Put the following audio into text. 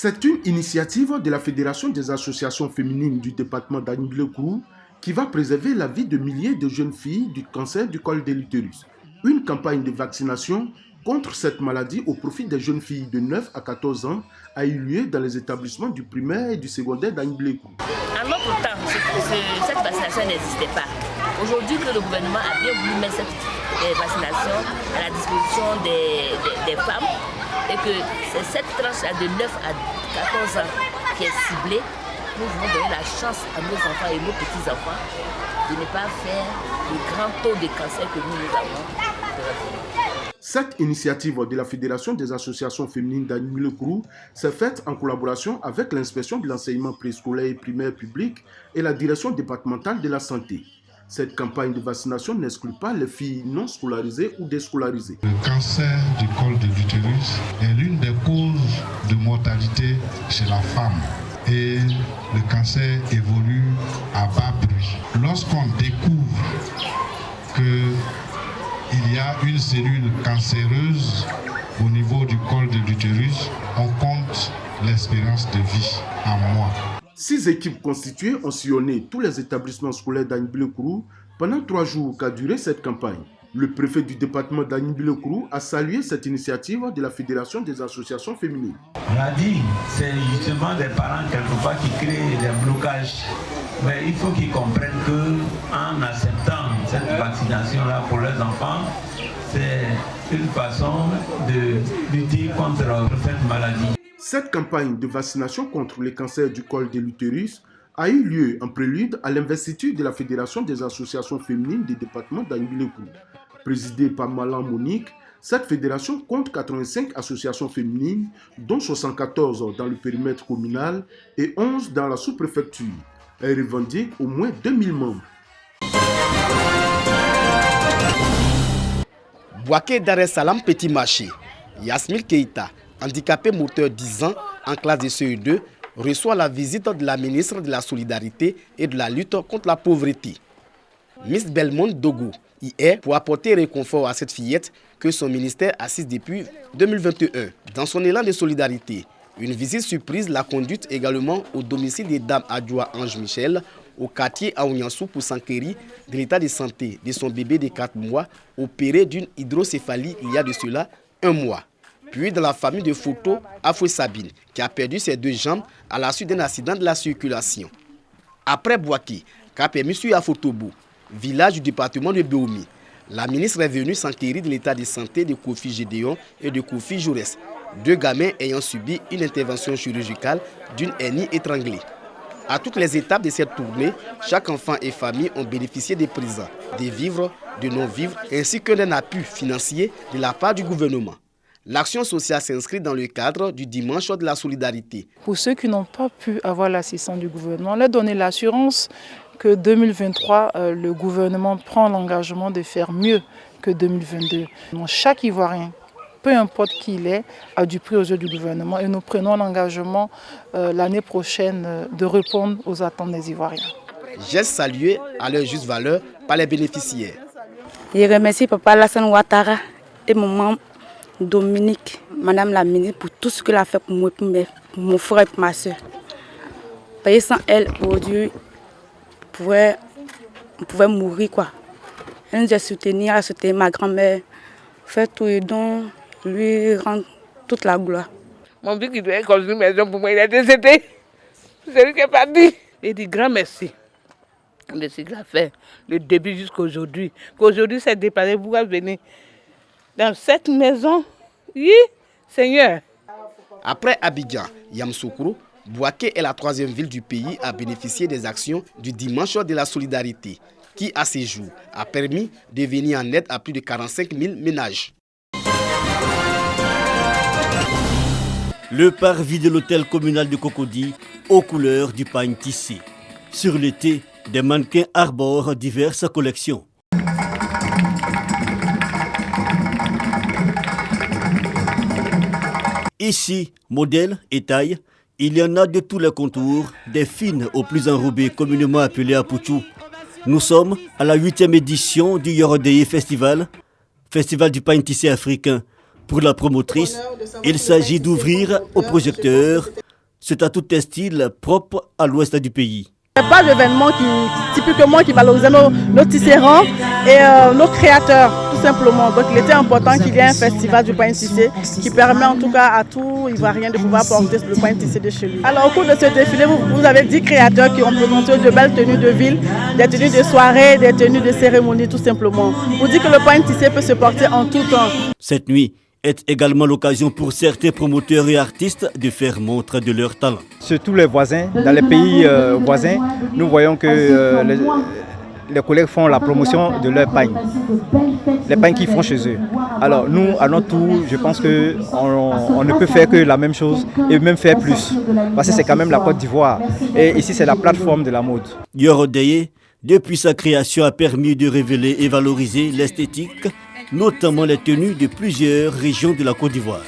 C'est une initiative de la Fédération des associations féminines du département d'Anniglé-Kourou qui va préserver la vie de milliers de jeunes filles du cancer du col de l'utérus. Une campagne de vaccination contre cette maladie au profit des jeunes filles de 9 à 14 ans a eu lieu dans les établissements du primaire et du secondaire d'Anniglé-Kourou. En notre temps, cette vaccination n'existait pas. Aujourd'hui, le gouvernement a bien voulu mettre cette vaccination à la disposition des femmes et que c'est cette tranche de 9 à 14 ans qui est ciblée. Nous voulons donner la chance à nos enfants et nos petits-enfants de ne pas faire le grand taux de cancer que nous avons. Cette initiative de la Fédération des associations féminines d'Anniglé-Kourou s'est faite en collaboration avec l'inspection de l'enseignement préscolaire et primaire public et la direction départementale de la santé. Cette campagne de vaccination n'exclut pas les filles non scolarisées ou déscolarisées. Le cancer du col de l'utérus est l'une des causes de mortalité chez la femme. Et le cancer évolue à bas bruit. Lorsqu'on découvre qu'il y a une cellule cancéreuse au niveau du col de l'utérus, on compte l'espérance de vie en mois. 6 équipes constituées ont sillonné tous les établissements scolaires d'Anniglé-Kourou pendant 3 jours qu'a duré cette campagne. Le préfet du département d'Anniglé-Kourou a salué cette initiative de la Fédération des associations féminines. On a dit, c'est justement des parents quelquefois qui créent des blocages. Mais il faut qu'ils comprennent qu'en acceptant cette vaccination-là pour leurs enfants, c'est une façon de lutter contre cette maladie. Cette campagne de vaccination contre le cancer du col de l'utérus a eu lieu en prélude à l'investiture de la Fédération des associations féminines du département d'Anniglé-Kourou. Présidée par Malan Monique, cette fédération compte 85 associations féminines, dont 74 dans le périmètre communal et 11 dans la sous-préfecture. Elle revendique au moins 2000 membres. Bouaké Dar es Salaam Petit Marché, Yasmil Keïta, handicapé moteur 10 ans en classe de CE2, reçoit la visite de la ministre de la Solidarité et de la lutte contre la pauvreté. Miss Belmonde Dogo y est pour apporter réconfort à cette fillette que son ministère assiste depuis 2021. Dans son élan de solidarité, une visite surprise l'a conduite également au domicile des dames Adjoa Ange Michel, au quartier Aouniansou pour s'enquérir de l'état de santé de son bébé de 4 mois, opéré d'une hydrocéphalie il y a de cela 1 mois. Puis dans la famille de Foto Afoué Sabine, qui a perdu ses 2 jambes à la suite d'un accident de la circulation. Après Bouaké, qu'a permis à Fotobo, village du département de Béoumi, la ministre est venue s'enquérir de l'état de santé de Kofi Gédéon et de Kofi Jaurès, 2 gamins ayant subi une intervention chirurgicale d'une hernie étranglée. À toutes les étapes de cette tournée, chaque enfant et famille ont bénéficié des présents, des vivres, de non-vivres, ainsi que d'un appui financier de la part du gouvernement. L'action sociale s'inscrit dans le cadre du dimanche de la solidarité. Pour ceux qui n'ont pas pu avoir l'assistance du gouvernement, leur donner l'assurance que 2023, le gouvernement prend l'engagement de faire mieux que 2022. Donc, chaque Ivoirien, peu importe qui il est, a du prix aux yeux du gouvernement et nous prenons l'engagement l'année prochaine de répondre aux attentes des Ivoiriens. Geste salué à leur juste valeur par les bénéficiaires. Je remercie Papa Lassane Ouattara et maman Dominique, Madame la ministre, pour tout ce qu'elle a fait pour moi, pour mon frère et pour ma soeur. Parce que sans elle, aujourd'hui, on pouvait mourir, quoi. Elle nous a soutenus, elle a soutenu ma grand-mère, fait tout et donc lui rendre toute la gloire. Mon fils qui devait construire une maison pour moi, il est décédé. C'est lui qui est parti. Il dit grand merci de ce qu'il a fait, le début jusqu'à aujourd'hui. Qu'aujourd'hui, c'est déplacé pour venir dans cette maison. Oui, Seigneur. Après Abidjan, Yamoussoukro, Bouaké est la 3e ville du pays à bénéficier des actions du dimanche de la solidarité, qui à ces jours a permis de venir en aide à plus de 45 000 ménages. Le parvis de l'hôtel communal de Cocody aux couleurs du pagne tissé. Sur l'été, des mannequins arborent diverses collections. Ici, modèles et tailles, il y en a de tous les contours, des fines aux plus enrobées, communément appelées à Pouchou. Nous sommes à la 8e édition du Yorodei Festival, Festival du pagne tissé africain. Pour la promotrice, il s'agit d'ouvrir au projecteur C'est à tout textile propre à l'ouest du pays. Il n'y a pas d'événement typiquement qui valorise nos tisserands et nos créateurs, tout simplement. Donc il était important qu'il y ait un festival du pain tissé qui permet en tout cas à tout Ivoirien de pouvoir porter le pain tissé de chez lui. Alors au cours de ce défilé, vous avez 10 créateurs qui ont présenté de belles tenues de ville, des tenues de soirée, des tenues de cérémonie tout simplement. Vous dites que le pain tissé peut se porter en tout temps. Cette nuit est également l'occasion pour certains promoteurs et artistes de faire montre de leur talent. Surtout les voisins, dans les pays voisins, nous voyons que les collègues font la promotion de leur pain, les pains qu'ils font chez eux. Alors nous, à notre tour, je pense qu'on ne peut faire que la même chose et même faire plus. Parce que c'est quand même la Côte d'Ivoire. Et ici, c'est la plateforme de la mode. Yoro Deye, depuis sa création, a permis de révéler et valoriser l'esthétique, notamment les tenues de plusieurs régions de la Côte d'Ivoire.